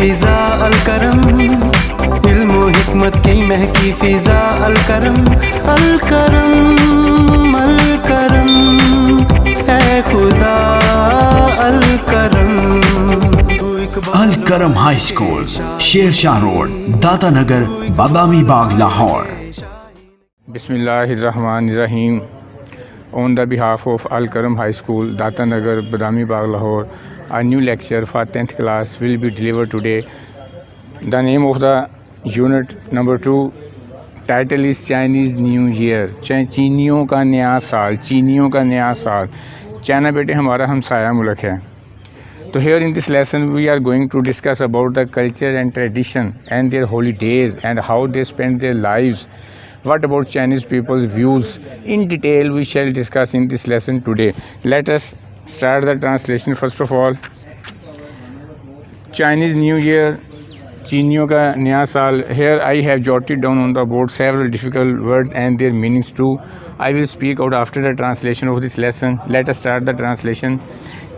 फ़िज़ा अलकरम, इल्म व हिकमत की महकी फ़िज़ा अलकरम, अलकरम अलकरम ऐ खुदा अलकरम। Alkaram high school, Shershah road, Data Nagar, Badami Bagh, Lahore. बिस्मिल्लाहिर्रहमानिर्रहीम। On the behalf of Al-Karam High School, Data Nagar, Badami Bagh, Lahore, a new lecture for 10th class will be delivered today. The name of the unit number 2 title is Chinese New Year। चीनियों का नया साल, चीनियों का नया साल। China बेटे हमारा हमसाया मुल्क है। So here in this lesson we are going to discuss about the culture and tradition and their holidays and how they spend their lives. What about Chinese people's views? In detail we shall discuss in this lesson today. Let us start the translation first of all. Chinese New Year, चीनियों का नया साल। Here I have jotted down on the board several difficult words and their meanings too. I will speak out after the translation of this lesson. Let us start the translation.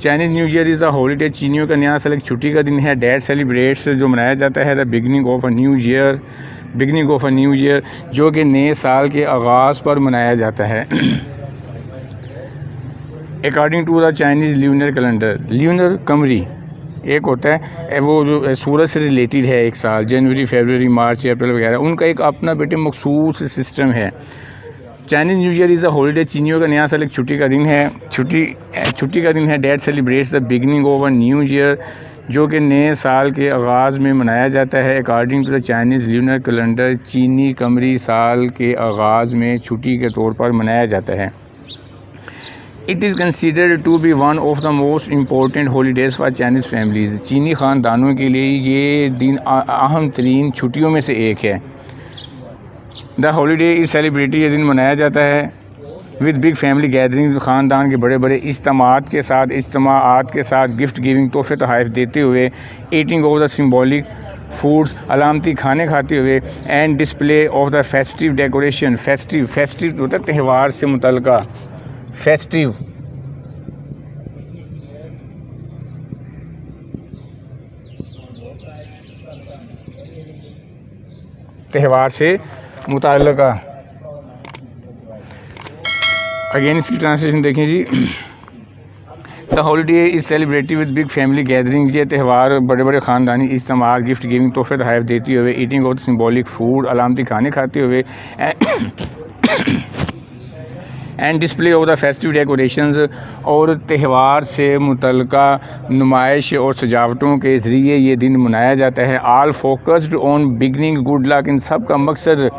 Chinese New Year is a holiday। चीनियों का नया साल एक छुट्टी का दिन है। Dad celebrates, जो मनाया जाता है, the beginning of a new year, beginning of a new year, जो कि नए साल के आगाज़ पर मनाया जाता है। According to the Chinese lunar calendar, lunar कमरी एक होता है वो जो सूरज से रिलेटेड है एक साल, जनवरी, फरवरी, मार्च, अप्रैल वगैरह, उनका एक अपना बेटे मखसूस सिस्टम है। Chinese new year is a holiday, चीनियों का नया साल एक छुट्टी का दिन है। छुट्टी का दिन है। Dad celebrates the beginning of a new year, जो कि नए साल के आगाज़ में मनाया जाता है। According to the Chinese lunar calendar, चीनी कमरी साल के आगाज़ में छुट्टी के तौर पर मनाया जाता है। It is considered to be one of the most important holidays for Chinese families. चीनी ख़ानदानों के लिए ये दिन अहम तरीन छुट्टियों में से एक है। द हॉलीडे इज़ सेलिब्रेटेड, ये दिन मनाया जाता है विद बिग फैमिली गैदरिंग, ख़ानदान के बड़े बड़े इज्तिमात के साथ, गिफ्ट गिविंग, तोहफे तोहाइफ देते हुए, eating of the symbolic foods, अलामती खाने खाते हुए, and display of the festive decoration. Festive होता है त्यौहार से मुतल्लिका, फेस्टिव त्यौहार से मुतल्लिका। अगेन इसकी ट्रांसलेशन देखें जी। The holiday is celebrated with big family gathering, ये त्यौहार बड़े बड़े ख़ानदानी इज्तिमात, गिफ्ट गिविंग, तोहफे तोहाइफ देते हुए, ईटिंग ऑफ सिम्बॉलिक फूड, अलामती खाने खाते हुए, and display of the festive decorations, और त्यौहार से मुतल्लिका नुमाइश और सजावटों के ज़रिए ये दिन मनाया जाता है। All focused on beginning good luck, इन सब का मकसद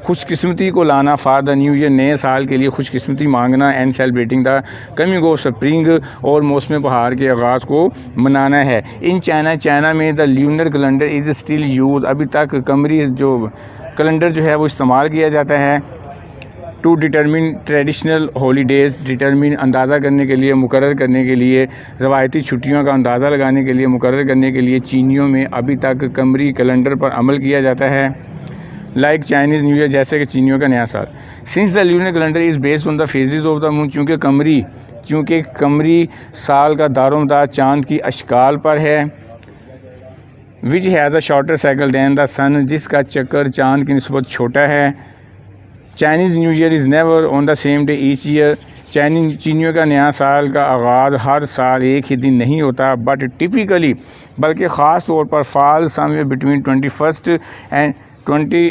खुशकिस्मती को लाना, फॉर द न्यू ईयर, नए साल के लिए खुशकिस्मती मांगना, and celebrating the coming of spring, और मौसम बहार के आगाज़ को मनाना है। इन चाइना में the lunar calendar is still use, अभी तक कमरी जो कैलेंडर जो है वो इस्तेमाल किया जाता है। To determine traditional holidays, determine अंदाज़ा करने के लिए, मुकर्रर करने के लिए, रवायती छुट्टियों का अंदाज़ा लगाने के लिए, मुकर्रर करने के लिए चीनियों में अभी तक कमरी कैलेंडर पर अमल किया जाता है। लाइक चाइनीज़ न्यू ईयर, जैसे कि चीनियों का नया साल। Since the lunar calendar is based on the phases of the moon, चूँकि कमरी साल का दारोमदार चाँद की अशकाल पर है। Which has a shorter cycle than the sun, जिसका चक्कर चाँद की निस्बत छोटा है। Chinese new year is never on the same day each year, चीनियों का नया साल का आगाज़ हर साल एक ही दिन नहीं होता, बट टिपिकली, बल्कि ख़ास तौर पर fall somewhere between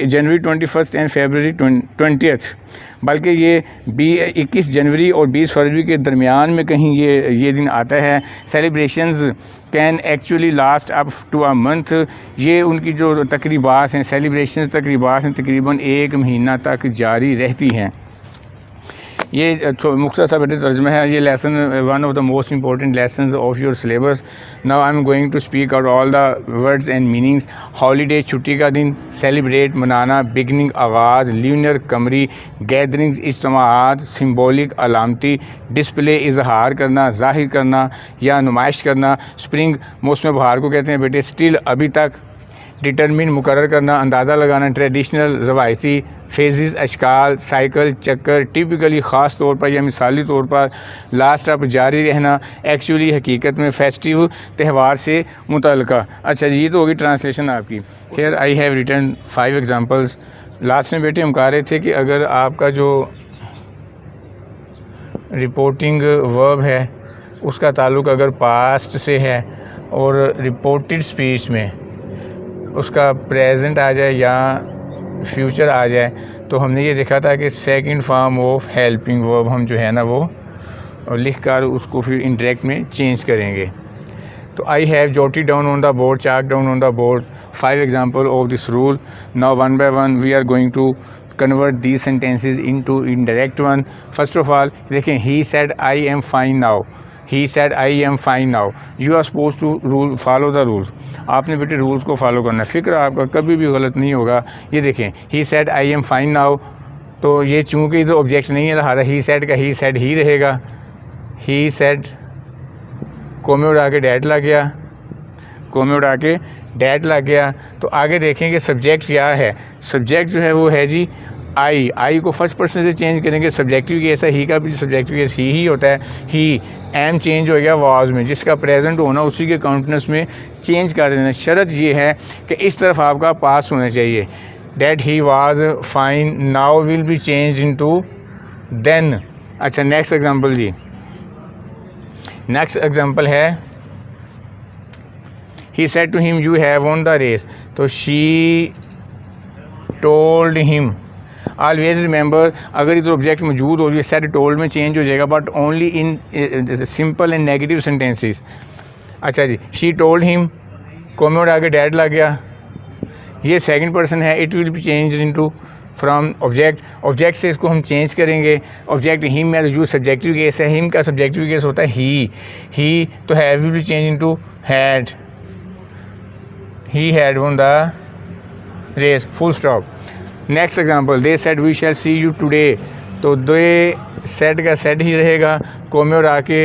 January 21 and February 20, बल्कि ये 21 जनवरी और 20 फरवरी के दरमियान में कहीं ये दिन आता है। Celebrations can actually last up to a month, ये उनकी जो तकरीबात हैं, सेलिब्रेशंस तकरीबात हैं, तकरीबन एक महीना तक जारी रहती हैं। ये मुख्तसर सा बेटे तर्जुमा है। ये lesson one of the most important lessons of your syllabus. Now I am going to speak out all the words and meanings. Holiday छुट्टी का दिन, सेलिब्रेट मनाना, बिगनिंग आगाज़, ल्यूनर कमरी, गैदरिंग्स इज्तिमाआत, सिम्बॉलिक अलामती, डिस्प्ले इजहार करना, ज़ाहिर करना या नुमाइश करना, स्प्रिंग मौसम बहार को कहते हैं बेटे, स्टिल अभी तक, डिटरमिन मुकर्रर करना, अंदाज़ा लगाना, ट्रेडिशनल रवायती, फेजेस अशकाल, साइकिल, चक्कर, टिपिकली ख़ास तौर पर या मिसाली तौर पर, लास्ट अप जारी रहना, एक्चुअली हकीकत में, फेस्टिव त्यौहार से मुतल्लिका। अच्छा ये तो होगी ट्रांसलेशन आपकी। Here I have written 5 examples. लास्ट में बेटे हम कह रहे थे कि अगर आपका जो रिपोर्टिंग वर्ब है उसका ताल्लुक़ अगर पास्ट से है और रिपोर्टेड स्पीच में उसका प्रेजेंट आ जाए या फ्यूचर आ जाए, तो हमने ये देखा था कि second form of helping verb हम जो है ना वो लिख कर उसको फिर इंटरेक्ट में चेंज करेंगे। तो I have jotted down on the board, chalk down on the board 5 example of this rule. Now one by one we are going to convert these sentences into indirect one. First of all देखें, he said I am fine now, he said I am fine now. You are supposed to follow the rules. आपने बेटे rules को follow करना है, फिक्र आपका कभी भी गलत नहीं होगा। ये देखें, he said I am fine now, तो ये चूँकि इधर ऑब्जेक्ट नहीं है लिहाजा he said का he said ही रहेगा। he said कोमे उड़ा के डैट लग गया, कोमे उड़ा के डैट लग गया। तो आगे देखेंगे सब्जेक्ट क्या है। सब्जेक्ट जो है वो है जी आई को फर्स्ट पर्सन से चेंज करेंगे। सब्जेक्टिव केस है, ही का भी सब्जेक्टिव केस ही होता है। ही एम चेंज हो गया वाज में, जिसका प्रेजेंट होना उसी के काउंटेंस में चेंज कर देना। शर्त ये है कि इस तरफ आपका पास होना चाहिए। That he was fine now will be change into then. अच्छा नेक्स्ट एग्जांपल जी, नेक्स्ट एग्जांपल है he said to him you have won the race, तो she told him। Always remember अगर इधर ऑब्जेक्ट मौजूद हो जाए said told में चेंज हो जाएगा, but only in simple and negative sentences. अच्छा जी, she told him कोमे उड़ा के डैड लग गया, ये सेकंड पर्सन है। It will be change into from object, object से इसको हम चेंज करेंगे। ऑब्जेक्ट हिम है, जो सब्जेक्टिव केस है, हिम का सब्जेक्टिव केस होता है ही तो have will be change into had, he had won the race, full stop। next example, they said we shall see you today, तो they said का said ही रहेगा, कोमे और आके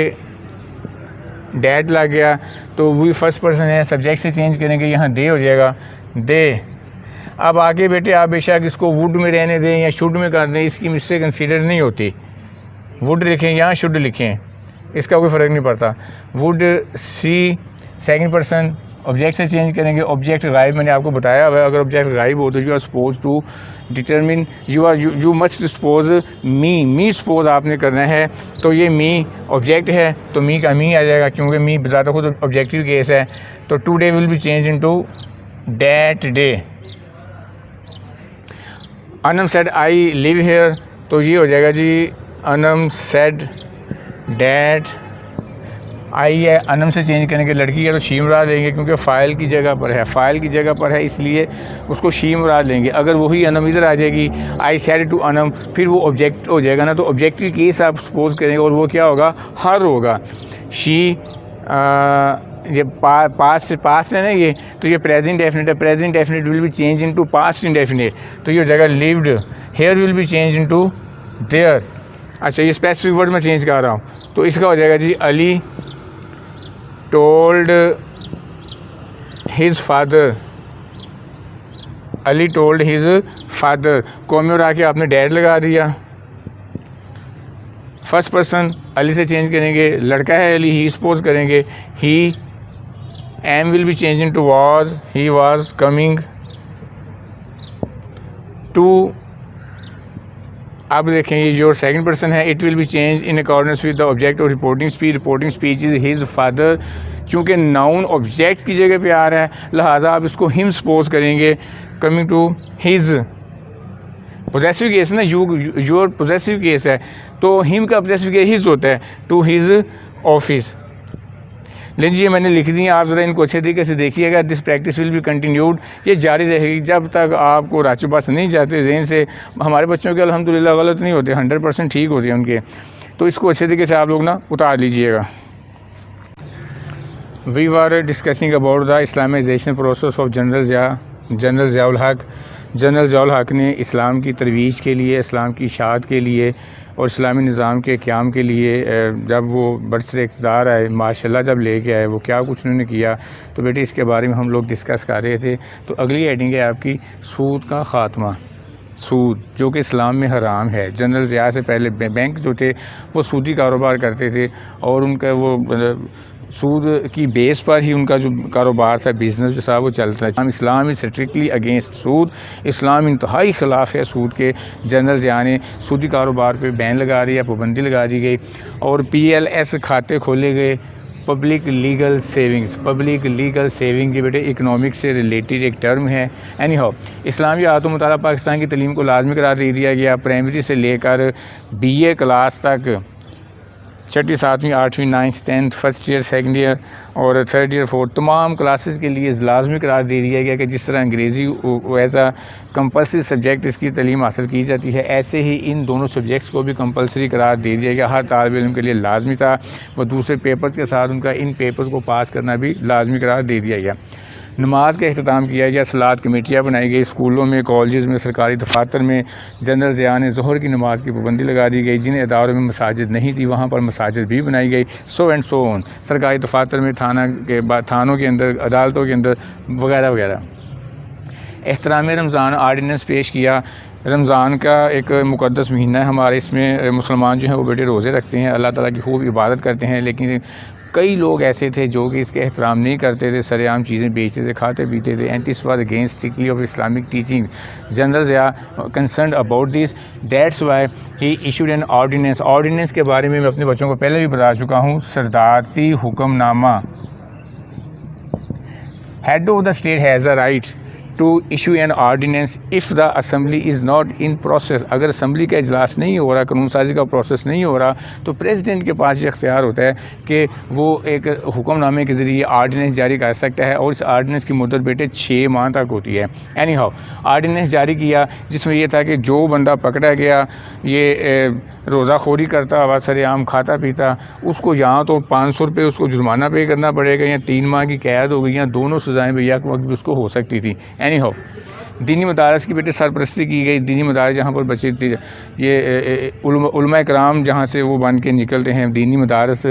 डैड लग गया, तो we फर्स्ट पर्सन है, सब्जेक्ट से चेंज करेंगे, यहाँ दे हो जाएगा दे। अब आगे बेटे आप बेशक इसको वुड में रहने दें या शुड में कर दें, इसकी मिस्टेक कंसीडर नहीं होती। वुड लिखें यहाँ शुड लिखें, इसका कोई फ़र्क नहीं पड़ता। Would see second person, object से चेंज करेंगे। ऑब्जेक्ट गायब मैंने आपको बताया हुआ है, अगर ऑब्जेक्ट गायब हो तो you are suppose to determine, you must suppose me suppose आपने करना है। तो ये मी ऑब्जेक्ट है तो मी का मी आ जाएगा, क्योंकि मी ज़्यादा खुद ऑब्जेक्टिव केस है। तो today will be change into that day. Anam said I live here, तो ये हो जाएगा जी अनम सेड डैट आई है, अनम से चेंज करने के लड़की है तो शी मुराद लेंगे, क्योंकि फ़ाइल की जगह पर है, फ़ाइल की जगह पर है इसलिए उसको शी मुराद लेंगे। अगर वही अनम इधर आ जाएगी, आई सेड टू अनम, फिर वो ऑब्जेक्ट हो जाएगा ना, तो ऑब्जेक्टिव केस आप सपोज करेंगे और वो क्या होगा, हर होगा। शी ये पास्ट है ना ये, तो ये प्रेजेंट डेफिनेट है, present definite will be change into past indefinite, तो ये हो जाएगा lived. Here will be change into there. अच्छा ये स्पेसिफिक वर्ड में चेंज कर रहा हूँ, तो इसका हो जाएगा जी Ali told his father, Ali told his father, कोमे और आके आपने डैड लगा दिया। फर्स्ट पर्सन अली से चेंज करेंगे, लड़का है अली, ही सपोज करेंगे he. Am will be change into was, he was coming to. अब देखें ये जो सेकंड पर्सन है, it will be change in accordance with the object और reporting speech. Reporting speech is his father, चूँकि noun object की जगह पे आ रहा है लिहाजा आप इसको हिम सपोज करेंगे। Coming to his, possessive case ना, योर पोजेसिव केस है तो हिम का पोजेसिव केस हिज होता है, टू हिज ऑफिस। लीजिए मैंने लिख दी, आप ज़रा इनको अच्छे तरीके से देखिएगा। This practice will be continued, ये जारी रहेगी जब तक आपको राचो पास नहीं जाते जहन से। हमारे बच्चों के अल्हम्दुलिल्लाह गलत नहीं होते, 100% ठीक होते हैं उनके, तो इसको अच्छे तरीके से आप लोग ना उतार लीजिएगा। We were discussing about the Islamisation process of general Ziaul Haq. General Ziaul हक़ ने इस्लाम की तरवीज के लिए, इस्लाम की इशाअत के लिए और इस्लामी निज़ाम के क़याम के लिए जब वो बरसर इक़्तिदार आए, माशाल्लाह जब लेके आए, वो क्या कुछ उन्होंने किया। तो बेटे इसके बारे में हम लोग डिस्कस कर रहे थे। तो अगली हेडिंग है आपकी सूद का ख़ात्मा। सूद जो कि इस्लाम में हराम है। जनरल ज़िया से पहले बैंक जो थे वो सूदी कारोबार करते थे और उनका वो सूद की बेस पर ही उनका जो कारोबार था, बिज़नेस जो था वो चलता है। इस्लाम इज़ स्ट्रिक्टली अगेंस्ट सूद। इस्लाम इंतहाई ख़िलाफ़ है सूद के। जनरल ज़िया ने सूदी कारोबार पे बैन लगा दी है, पाबंदी लगा दी गई और PLS खाते खोले गए, public legal savings. Public legal saving के बेटे इकनॉमिक्स से रिलेटेड एक टर्म है। एनी हाउ इस्लामी आयतों मुताबिक पाकिस्तान की तलीम को लाजमी करार दे दिया गया। प्राइमरी से लेकर BA क्लास तक, 6वीं 7वीं 8वीं 9th 10th first year, second year और थर्ड ईयर, फोर्थ तमाम क्लासेस के लिए लाजमी करार दे दिया गया कि जिस तरह अंग्रेज़ी एज़ आ कंपलसरी सब्जेक्ट इसकी तलीम हासिल की जाती है, ऐसे ही इन दोनों सब्जेक्ट्स को भी कंपलसरी करार दे दिया गया। हर तालिब इल्म के लिए लाजमी था। वह दूसरे पेपर्स के साथ उनका इन पेपर्स को पास करना भी लाजमी करार दे दिया गया। नमाज का अख्ताम किया गया। सलात कमेटियाँ बनाई गई। स्कूलों में, कॉलेज़ में, सरकारी दफातर में जनरल ज़िया ने ज़ोहर की नमाज की पाबंदी लगा दी गई। जिन इदारों में मसाजिद नहीं थी वहाँ पर मसाजिद भी बनाई गई। So and so on. सरकारी दफातर में, थानों के अंदर, अदालतों के अंदर वगैरह वगैरह। एहतराम रमज़ान आर्डिनेंस पेश किया। रमज़ान का एक मुक़द्दस महीना है हमारे, इसमें मुसलमान जो हैं वो बेटे रोज़े रखते हैं, अल्लाह ताला की खूब इबादत करते हैं। लेकिन कई लोग ऐसे थे जो कि इसके एहतराम नहीं करते थे, सरेआम चीज़ें बेचते थे, खाते पीते थे। And this was against strictly of Islamic teachings. General Zia concern about this, that's why he issued an ordinance. Ordinance के बारे में मैं अपने बच्चों को पहले भी बता चुका हूँ। सदारती हुक्मनामा। Head of the state has a right to issue an ordinance if the assembly is not in process. अगर असम्बली का इजलास नहीं हो रहा, कानून साजी का प्रोसेस नहीं हो रहा, तो प्रेसिडेंट के पास ये इख्तियार होता है कि वो एक हुक्मनामे के ज़रिए आर्डीनेंस जारी कर सकता है और इस आर्डीनेंस की मुद्दत बेटे 6 माह तक होती है। एनी हाउ आर्डीनेंस जारी किया जिसमें यह था कि जो बंदा पकड़ा गया ये रोज़ा खोरी करता हुआ, सरेआम खाता पीता, उसको यहाँ तो 500 रुपये उसको जुर्माना पे करना पड़ेगा या 3 माह की कैद हो गई या दोनों सज़ाएँ भैया के वक्त भी उसको हो सकती थी। एनी हाउ दीनी मदारस की बेटे सरपरस्ती की गई। दीनी मदारस जहाँ पर बच्चे ये उलमा कराम जहाँ से वो बन के निकलते हैं दीनी मदारस,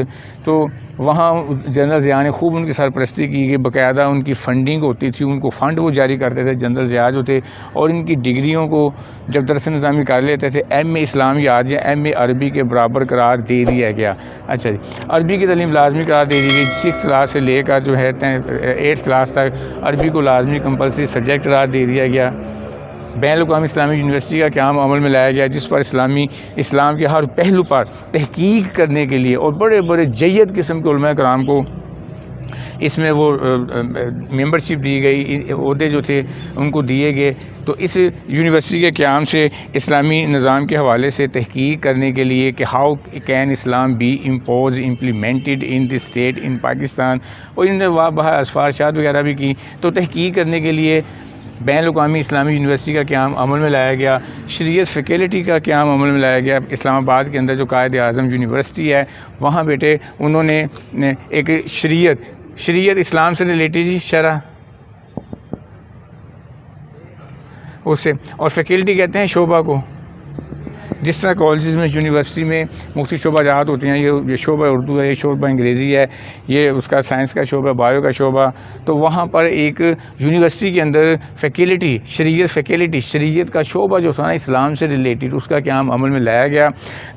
तो वहाँ जनरल ज़िया ने खूब उनकी सरपरस्ती की गई। बाकायदा उनकी फ़ंडिंग होती थी, उनको फ़ंड वो जारी करते थे जनरल ज़िया जो थे। और इनकी डिग्रियों को जब दरस निज़ामी कर लेते थे, MA इस्लामियात या MA अरबी के बराबर करार दे दिया गया। अच्छा जी, अरबी की तालीम लाजमी करार दे दी गई। 6th क्लास से लेकर जो है 8th क्लास तक अरबी को लाजमी कंपलसरी सब्जेक्ट करार दे दिया गया। बैनुल-अक़वामी इस्लामी यूनिवर्सिटी का क़याम अमल में लाया गया, जिस पर इस्लाम के हर पहलू पर तहकीक करने के लिए और बड़े बड़े जय्यद किस्म के उलमा कराम को इसमें वो मेंबरशिप दी गई, ओहदे जो थे उनको दिए गए। तो इस यूनिवर्सिटी के क़याम से इस्लामी निज़ाम के हवाले से तहकीक करने के लिए कि how can Islam be impose implemented in this state in Pakistan, और इन्होंने वाह बाहर सिफारिशात वगैरह भी की। तो तहकीक करने के लिए बैनुल-अक़वामी इस्लामी यूनिवर्सिटी का क़याम अमल में लाया गया। शरीयत फैकल्टी का क़याम अमल में लाया गया। इस्लामाबाद के अंदर जो कायद-ए-आज़म यूनिवर्सिटी है वहाँ बेटे उन्होंने एक शरीयत इस्लाम से रिलेटेड शरह उससे, और फैकल्टी कहते हैं शोबा को। जिस तरह कॉलेज में, यूनिवर्सिटी में मुख्तलिफ शोबाजात होते हैं, ये शोबा उर्दू है, ये शोबा अंग्रेज़ी है, ये उसका साइंस का शोबा, बायो का शोबा। तो वहाँ पर एक यूनिवर्सिटी के अंदर फैकल्टी, शरीयत का शोबा जो था ना इस्लाम से रिलेटेड, उसका क़याम अमल में लाया गया।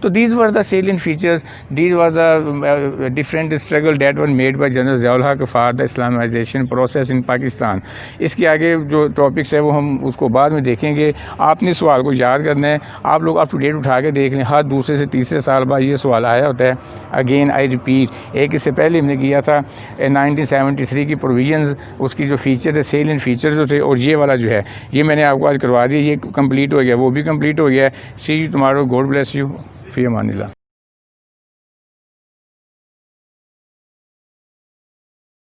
तो these were the salient features, these were the different struggle that were made by general Ziaul Haq for the Islamisation process in Pakistan. इसके आगे जो टॉपिक्स है वो हम उसको बाद में देखेंगे। आपने सवाल को याद करना है, आप लोग अप टू डेट उठा के देख लें। हर दूसरे से तीसरे साल बाद ये सवाल आया होता है। अगेन आई रिपीट, एक इससे पहले हमने किया था 1973 की प्रोविजंस, उसकी जो फीचर है, सेलिएंट फीचर जो थे, और ये वाला जो है ये मैंने आपको आज करवा दिया, ये कंप्लीट हो गया, वो भी कंप्लीट हो गया है। See you tomorrow, God bless you, फी अमानिल्लाह।